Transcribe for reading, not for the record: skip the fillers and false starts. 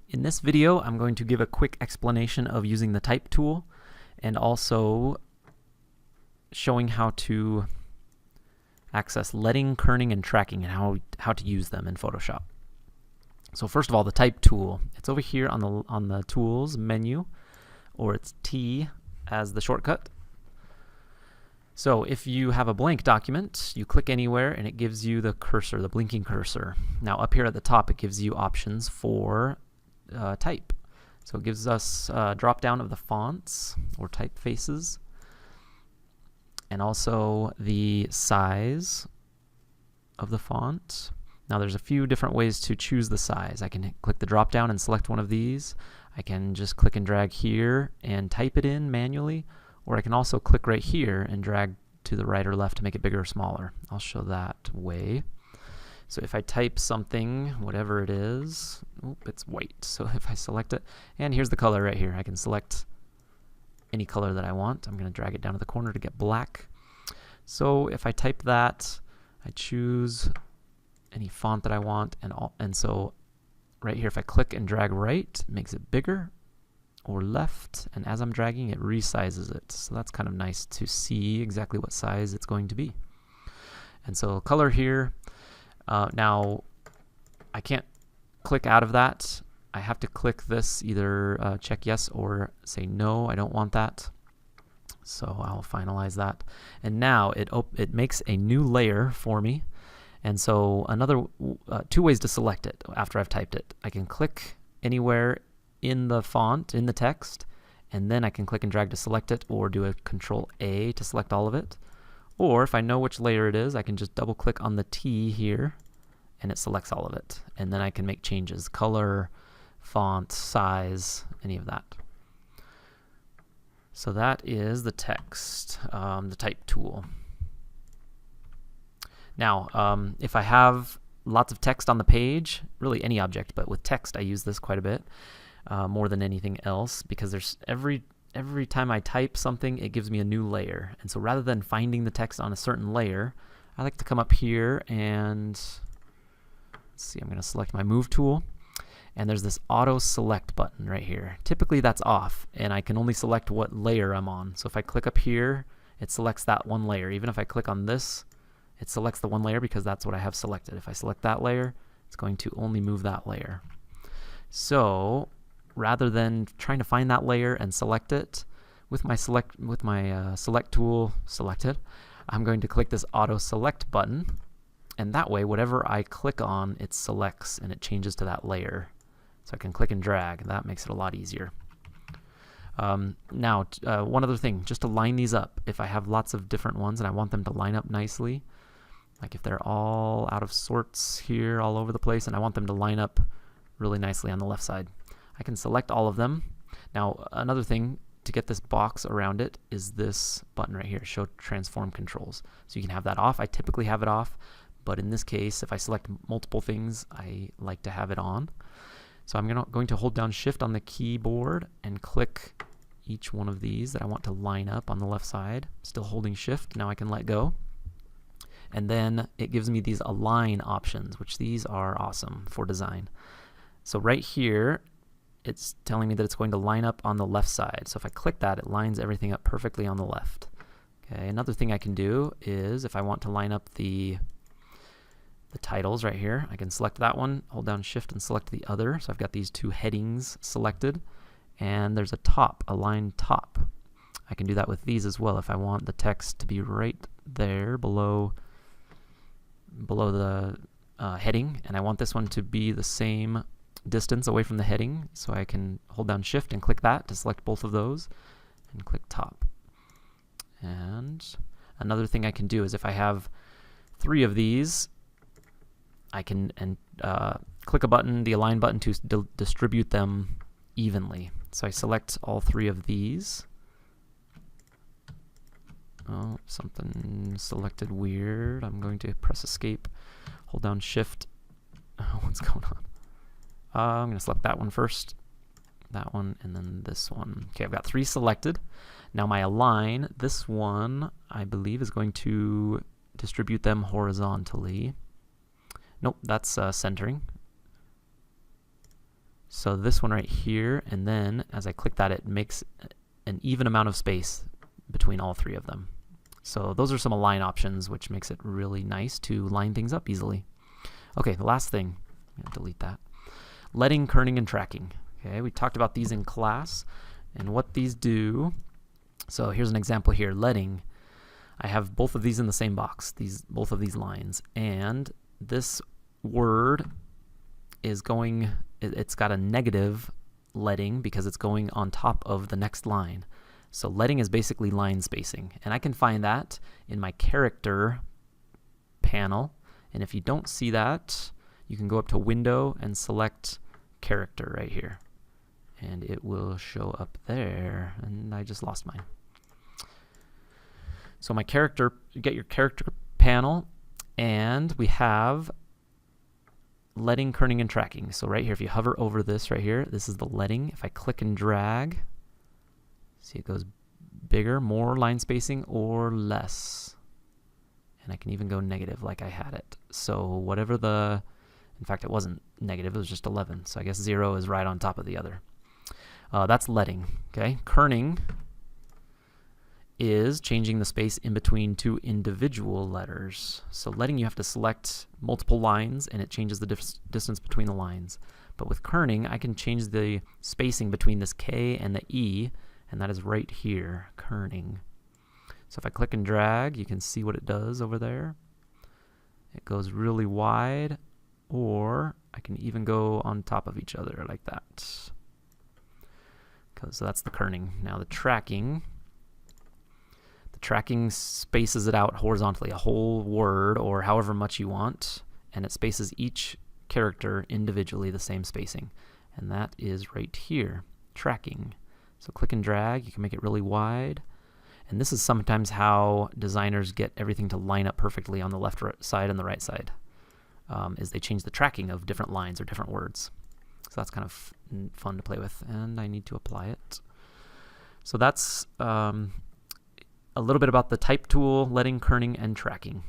In this video, I'm going to give a quick explanation of using the type tool and also showing how to access leading, kerning, and tracking and how to use them in Photoshop. So first of all, the type tool. It's over here on the tools menu, or it's T as the shortcut. So if you have a blank document, you click anywhere and it gives you the cursor, the blinking cursor. Now up here at the top, it gives you options for type. So it gives us a drop down of the fonts or typefaces, and also the size of the font. Now there's a few different ways to choose the size. I can click the drop down and select one of these. I can just click and drag here and type it in manually, or I can also click right here and drag to the right or left to make it bigger or smaller. I'll show that way. So if I type something, whatever it is, it's white. So if I select it, and here's the color right here. I can select any color that I want. I'm going to drag it down to the corner to get black. So if I type that, I choose any font that I want, and so right here, if I click and drag right, it makes it bigger, or left, and as I'm dragging, it resizes it. So that's kind of nice to see exactly what size it's going to be. And so color here. Now, I can't click out of that. I have to click this, either check yes or say no, I don't want that. So I'll finalize that. And now it makes a new layer for me. And so another two ways to select it after I've typed it. I can click anywhere in the font, in the text, and then I can click and drag to select it, or do a Control A to select all of it. Or if I know which layer it is, I can just double click on the T here and it selects all of it. And then I can make changes, color, font, size, any of that. So that is the text, the type tool. Now, if I have lots of text on the page, really any object, but with text I use this quite a bit, more than anything else, because there's every time I type something, it gives me a new layer. And so rather than finding the text on a certain layer, I like to come up here and, let's see, I'm going to select my Move tool. And there's this Auto Select button right here. Typically that's off, and I can only select what layer I'm on. So if I click up here, it selects that one layer. Even if I click on this, it selects the one layer because that's what I have selected. If I select that layer, it's going to only move that layer. So rather than trying to find that layer and select it, with my select tool selected, I'm going to click this Auto Select button, and that way whatever I click on, it selects and it changes to that layer. So I can click and drag, and that makes it a lot easier. Now, one other thing, just to line these up, if I have lots of different ones and I want them to line up nicely, like if they're all out of sorts here all over the place and I want them to line up really nicely on the left side, I can select all of them. Now, another thing to get this box around it is this button right here, Show Transform Controls. So you can have that off. I typically have it off, but in this case, if I select multiple things, I like to have it on. So I'm going to hold down Shift on the keyboard and click each one of these that I want to line up on the left side. Still holding Shift. Now I can let go. And then it gives me these align options, which these are awesome for design. So right here, it's telling me that it's going to line up on the left side. So if I click that, it lines everything up perfectly on the left. Okay, another thing I can do is if I want to line up the titles right here, I can select that one, hold down Shift and select the other. So I've got these two headings selected, and there's a top, align top. I can do that with these as well if I want the text to be right there below the heading, and I want this one to be the same distance away from the heading, so I can hold down Shift and click that to select both of those and click top. And another thing I can do is if I have 3 of these, I can click a button, the align button, to distribute them evenly. So I select all 3 of these. Oh, something selected weird. I'm going to press Escape, hold down Shift. Oh, what's going on? I'm going to select that one first, that one, and then this one. Okay, I've got 3 selected. Now my align, this one, I believe, is going to distribute them horizontally. Nope, that's centering. So this one right here, and then as I click that, it makes an even amount of space between all three of them. So those are some align options, which makes it really nice to line things up easily. Okay, the last thing, I'm gonna delete that. Letting, kerning, and tracking. Okay, we talked about these in class and what these do. So here's an example here, letting. I have both of these in the same box, both of these lines, and this word is going, it's got a negative letting because it's going on top of the next line. So letting is basically line spacing, and I can find that in my character panel. And if you don't see that, you can go up to Window and select Character right here, and it will show up there. And I just lost mine. So my character, you get your character panel, and we have letting, kerning, and tracking. So right here, if you hover over this right here, this is the letting. If I click and drag, see it goes bigger, more line spacing, or less. And I can even go negative like I had it. So whatever in fact it wasn't negative, it was just 11. So I guess 0 is right on top of the other. That's letting, okay? Kerning is changing the space in between two individual letters. So letting, you have to select multiple lines and it changes the distance between the lines. But with kerning, I can change the spacing between this K and the E, and that is right here, kerning. So if I click and drag, you can see what it does over there. It goes really wide, or I can even go on top of each other like that. So that's the kerning. Now the tracking spaces it out horizontally, a whole word or however much you want, and it spaces each character individually the same spacing. And that is right here, tracking. So click and drag, you can make it really wide. And this is sometimes how designers get everything to line up perfectly on the left side and the right side, is they change the tracking of different lines or different words. So that's kind of fun to play with, and I need to apply it. So that's a little bit about the type tool, letting, kerning, and tracking.